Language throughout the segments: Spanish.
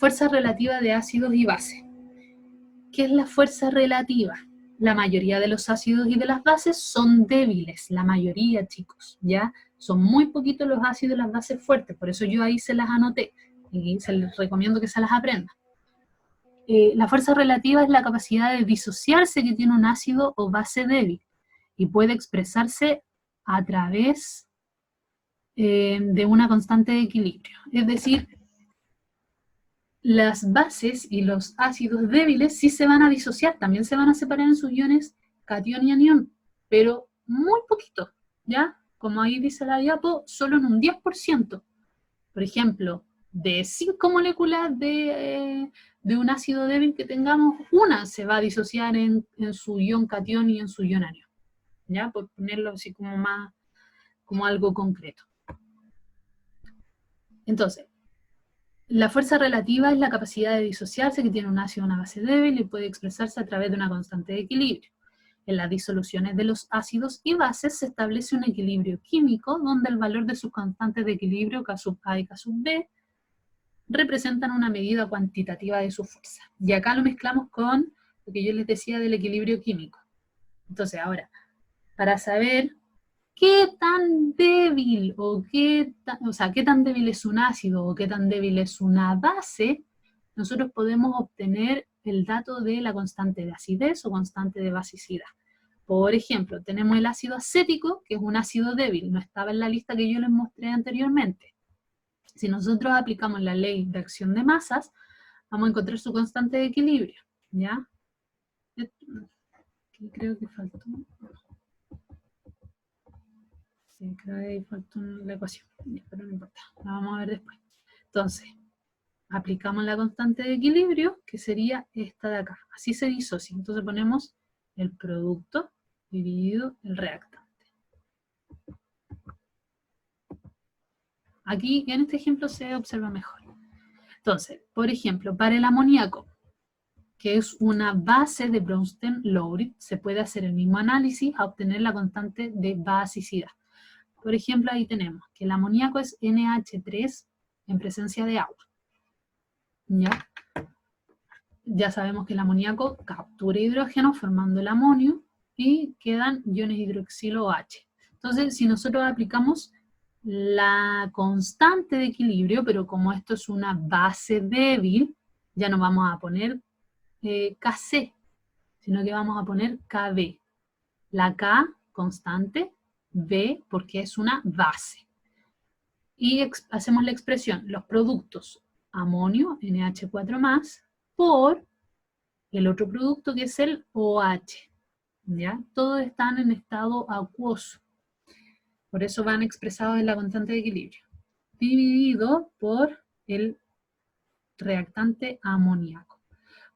Fuerza relativa de ácidos y bases. ¿Qué es la fuerza relativa? La mayoría de los ácidos y de las bases son débiles, la mayoría, chicos, ¿ya? Son muy poquitos los ácidos y las bases fuertes, por eso yo ahí se las anoté, y se les recomiendo que se las aprendan. La fuerza relativa es la capacidad de disociarse que tiene un ácido o base débil, y puede expresarse a través de una constante de equilibrio. Es decir, las bases y los ácidos débiles sí se van a disociar, también se van a separar en sus iones catión y anión, pero muy poquito, ¿ya? Como ahí dice la diapo, solo en un 10%. Por ejemplo, de 5 moléculas de un ácido débil que tengamos, una se va a disociar en su ion catión y en su ion anión, ¿ya? Por ponerlo así como más, como algo concreto. Entonces, la fuerza relativa es la capacidad de disociarse que tiene un ácido o una base débil y puede expresarse a través de una constante de equilibrio. En las disoluciones de los ácidos y bases se establece un equilibrio químico donde el valor de sus constantes de equilibrio K sub A y K sub B representan una medida cuantitativa de su fuerza. Y acá lo mezclamos con lo que yo les decía del equilibrio químico. Entonces ahora, para saber qué tan débil qué tan débil es un ácido o qué tan débil es una base, nosotros podemos obtener el dato de la constante de acidez o constante de basicidad. Por ejemplo, tenemos el ácido acético, que es un ácido débil, no estaba en la lista que yo les mostré anteriormente. Si nosotros aplicamos la ley de acción de masas, vamos a encontrar su constante de equilibrio, ¿ya? Aquí creo que faltó. Sí, creo que ahí faltó la ecuación, pero no importa, la vamos a ver después. Entonces, aplicamos la constante de equilibrio, que sería esta de acá. Así se disocia. Entonces ponemos el producto dividido el reactante. Aquí, en este ejemplo, se observa mejor. Entonces, por ejemplo, para el amoníaco, que es una base de Bronsted-Lowry, se puede hacer el mismo análisis a obtener la constante de basicidad. Por ejemplo, ahí tenemos que el amoníaco es NH3 en presencia de agua. ¿Ya? Ya sabemos que el amoníaco captura hidrógeno formando el amonio y quedan iones hidroxilo OH. Entonces, si nosotros aplicamos la constante de equilibrio, pero como esto es una base débil, ya no vamos a poner Kc, sino que vamos a poner Kb. La K constante, B porque es una base. Y hacemos la expresión, los productos amonio, NH4+, por el otro producto que es el OH. ¿Ya? Todos están en estado acuoso. Por eso van expresados en la constante de equilibrio. Dividido por el reactante amoníaco.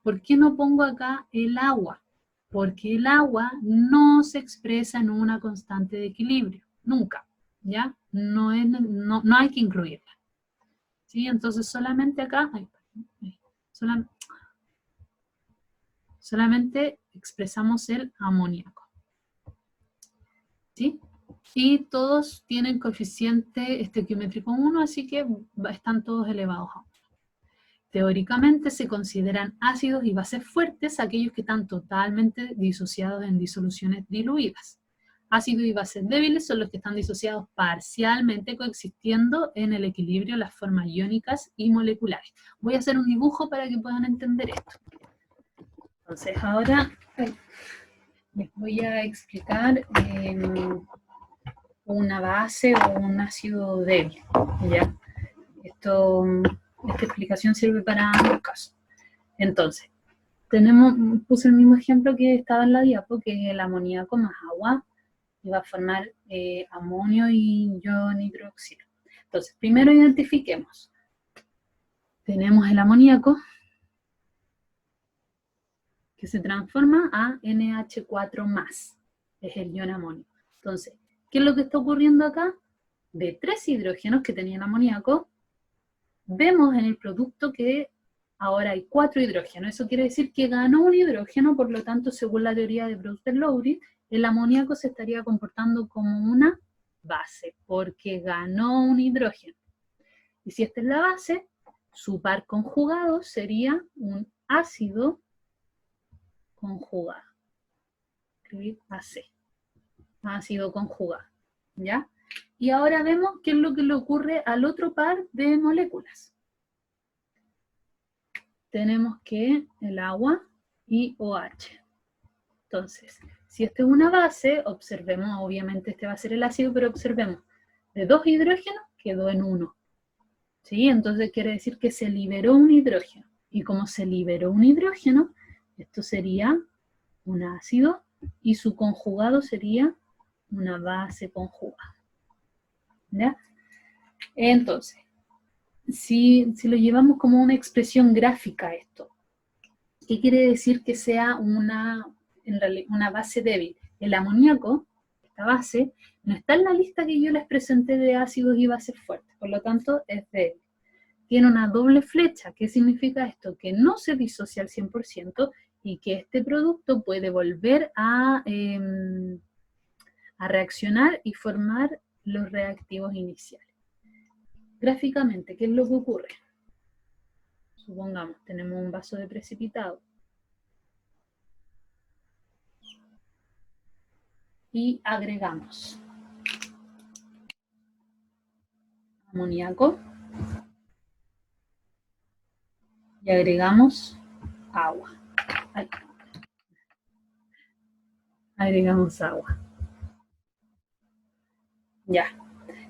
¿Por qué no pongo acá el agua? Porque el agua no se expresa en una constante de equilibrio. Nunca. ¿Ya? No hay que incluirla. ¿Sí? Entonces solamente acá, solamente expresamos el amoníaco. ¿Sí? Y todos tienen coeficiente estequiométrico 1, así que están todos elevados a 1. Teóricamente se consideran ácidos y bases fuertes aquellos que están totalmente disociados en disoluciones diluidas. Ácidos y bases débiles son los que están disociados parcialmente coexistiendo en el equilibrio de las formas iónicas y moleculares. Voy a hacer un dibujo para que puedan entender esto. Entonces ahora les voy a explicar una base o un ácido débil, ¿ya? Esta explicación sirve para ambos casos. Entonces, puse el mismo ejemplo que estaba en la diapo, que es el amoníaco más agua, y va a formar amonio y ion hidroxilo. Entonces, primero identifiquemos. Tenemos el amoníaco, que se transforma a NH4+, es el ion amonio. Entonces, ¿qué es lo que está ocurriendo acá? De 3 hidrógenos que tenía el amoníaco, vemos en el producto que ahora hay 4 hidrógenos. Eso quiere decir que ganó un hidrógeno, por lo tanto, según la teoría de Bronsted-Lowry, el amoníaco se estaría comportando como una base, porque ganó un hidrógeno. Y si esta es la base, Su par conjugado sería un ácido conjugado. Escribir AC. Ácido conjugado. ¿Ya? Y ahora vemos qué es lo que le ocurre al otro par de moléculas. Tenemos que el agua y OH. Entonces, si esta es una base, observemos, obviamente este va a ser el ácido, pero observemos, de 2 hidrógenos quedó en 1. ¿Sí? Entonces quiere decir que se liberó un hidrógeno. Y como se liberó un hidrógeno, esto sería un ácido y su conjugado sería una base conjugada. ¿Ya? Entonces, si lo llevamos como una expresión gráfica esto, ¿qué quiere decir que sea una base débil? El amoníaco, esta base, no está en la lista que yo les presenté de ácidos y bases fuertes, por lo tanto es débil. Tiene una doble flecha. ¿Qué significa esto? Que no se disocia al 100% y que este producto puede volver a reaccionar y formar los reactivos iniciales. Gráficamente, ¿qué es lo que ocurre? Supongamos, tenemos un vaso de precipitado. Y agregamos amoníaco. Y agregamos agua. Agregamos agua. Ya.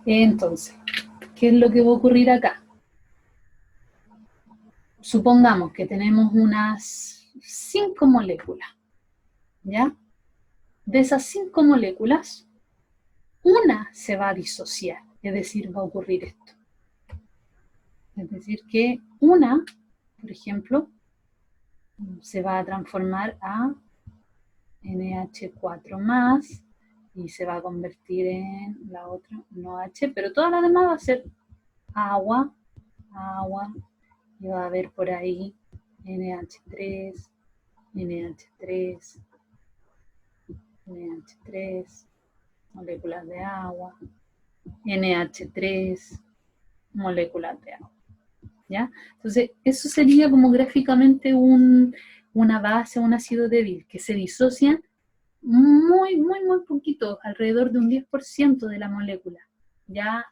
Entonces, ¿qué es lo que va a ocurrir acá? Supongamos que tenemos unas 5 moléculas. ¿Ya? De esas 5 moléculas, una se va a disociar, es decir, va a ocurrir esto. Es decir, que una, por ejemplo, se va a transformar a NH4+, y se va a convertir en la otra, no H, pero todas las demás va a ser agua, agua, y va a haber por ahí NH3, NH3, NH3, moléculas de agua, NH3, moléculas de agua. ¿Ya? Entonces, eso sería como gráficamente una base, un ácido débil, que se disocian muy poquito, alrededor de un 10% de la molécula. Ya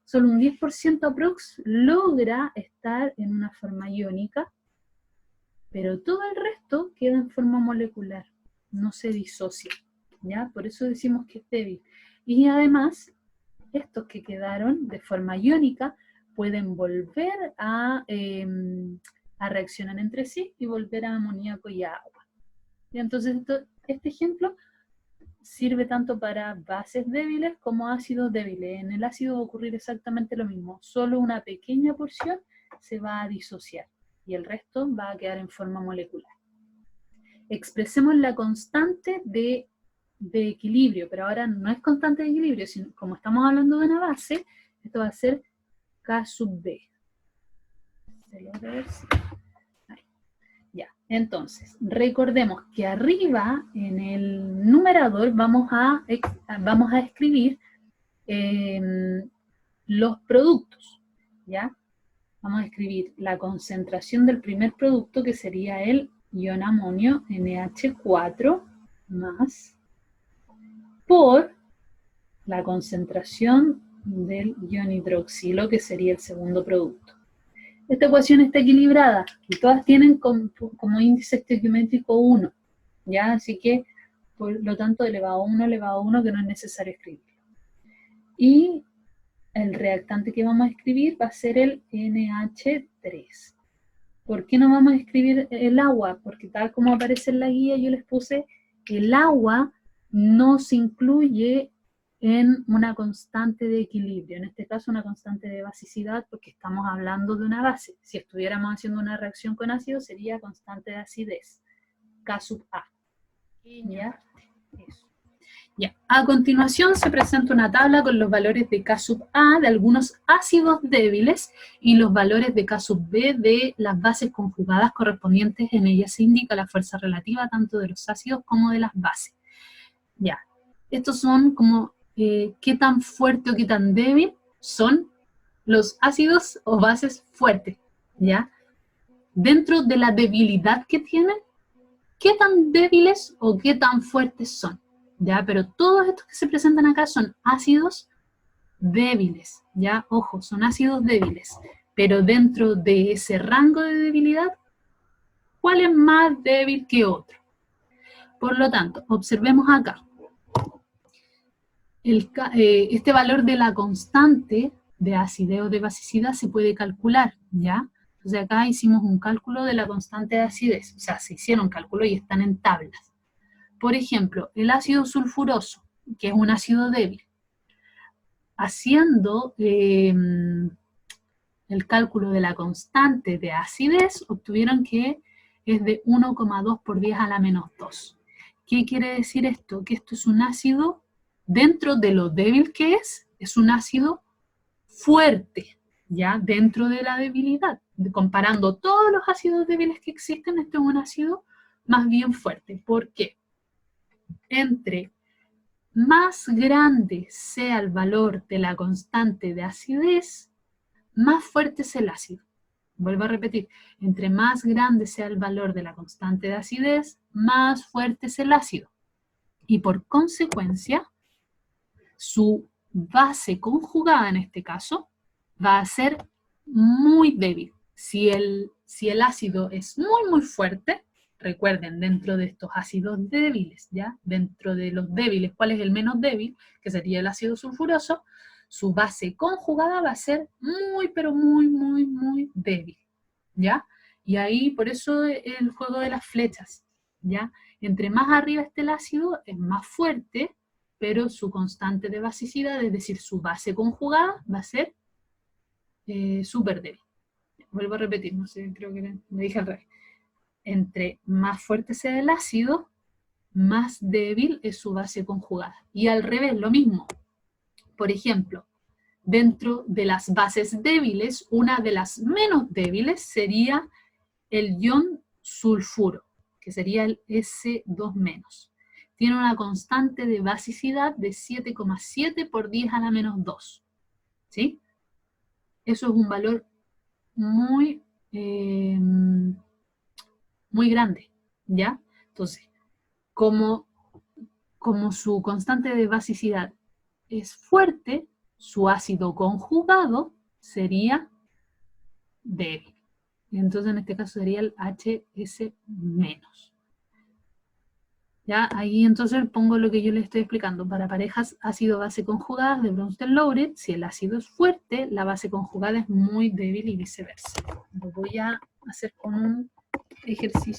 solo un 10% aprox logra estar en una forma iónica, pero todo el resto queda en forma molecular, no se disocia. ¿Ya? Por eso decimos que es débil. Y además, estos que quedaron de forma iónica pueden volver a reaccionar entre sí y volver a amoníaco y a agua. Y entonces este ejemplo sirve tanto para bases débiles como ácidos débiles. En el ácido va a ocurrir exactamente lo mismo, solo una pequeña porción se va a disociar y el resto va a quedar en forma molecular. Expresemos la constante de equilibrio, pero ahora no es constante de equilibrio, sino como estamos hablando de una base, esto va a ser K sub B. Ya, entonces, recordemos que arriba en el numerador vamos a escribir los productos, ¿ya? Vamos a escribir la concentración del primer producto, que sería el ion amonio NH4 más, por la concentración del ion hidroxilo, que sería el segundo producto. Esta ecuación está equilibrada y todas tienen como índice estequiométrico 1, ¿ya? Así que, por lo tanto, elevado a 1, que no es necesario escribir. Y el reactante que vamos a escribir va a ser el NH3. ¿Por qué no vamos a escribir el agua? Porque tal como aparece en la guía, yo les puse el agua no se incluye en una constante de equilibrio, en este caso una constante de basicidad, porque estamos hablando de una base. Si estuviéramos haciendo una reacción con ácido, sería constante de acidez, K sub A. ¿Ya? Eso. Ya. A continuación se presenta una tabla con los valores de K sub A de algunos ácidos débiles y los valores de K sub B de las bases conjugadas correspondientes. En ella se indica la fuerza relativa tanto de los ácidos como de las bases. Ya. Estos son como qué tan fuerte o qué tan débil son los ácidos o bases fuertes, ¿ya? Dentro de la debilidad que tienen, qué tan débiles o qué tan fuertes son, ¿ya? Pero todos estos que se presentan acá son ácidos débiles, ¿ya? Ojo, son ácidos débiles, pero dentro de ese rango de debilidad, ¿cuál es más débil que otro? Por lo tanto, observemos acá. Este valor de la constante de acidez o de basicidad se puede calcular, ¿ya? Entonces acá hicimos un cálculo de la constante de acidez, o sea, se hicieron cálculos y están en tablas. Por ejemplo, el ácido sulfuroso, que es un ácido débil, haciendo el cálculo de la constante de acidez, obtuvieron que es de 1,2 por 10 a la menos 2. ¿Qué quiere decir esto? Que esto es un ácido, dentro de lo débil que es un ácido fuerte, ¿ya? Dentro de la debilidad. Comparando todos los ácidos débiles que existen, este es un ácido más bien fuerte. ¿Por qué? Entre más grande sea el valor de la constante de acidez, más fuerte es el ácido. Vuelvo a repetir, entre más grande sea el valor de la constante de acidez, más fuerte es el ácido. Y por consecuencia, su base conjugada en este caso va a ser muy débil. Si el ácido es muy fuerte, recuerden, dentro de estos ácidos débiles, ¿ya? Dentro de los débiles, ¿cuál es el menos débil? Que sería el ácido sulfuroso. Su base conjugada va a ser pero muy débil, ¿ya? Y ahí, por eso el juego de las flechas, ¿ya? Entre más arriba esté el ácido, es más fuerte, pero su constante de basicidad, es decir, su base conjugada, va a ser súper débil. Vuelvo a repetir, no sé, creo que me dije al revés. Entre más fuerte sea el ácido, más débil es su base conjugada. Y al revés, lo mismo. Por ejemplo, dentro de las bases débiles, una de las menos débiles sería el ion sulfuro, que sería el S2-. Tiene una constante de basicidad de 7,7 por 10 a la menos 2. ¿Sí? Eso es un valor muy grande, ¿ya? Entonces, como su constante de basicidad es fuerte, su ácido conjugado sería débil. Entonces, en este caso sería el HS-. ¿Ya? Ahí entonces pongo lo que yo les estoy explicando. Para parejas ácido-base conjugadas de Bronsted-Lowry, si el ácido es fuerte, la base conjugada es muy débil y viceversa. Lo voy a hacer con un ejercicio.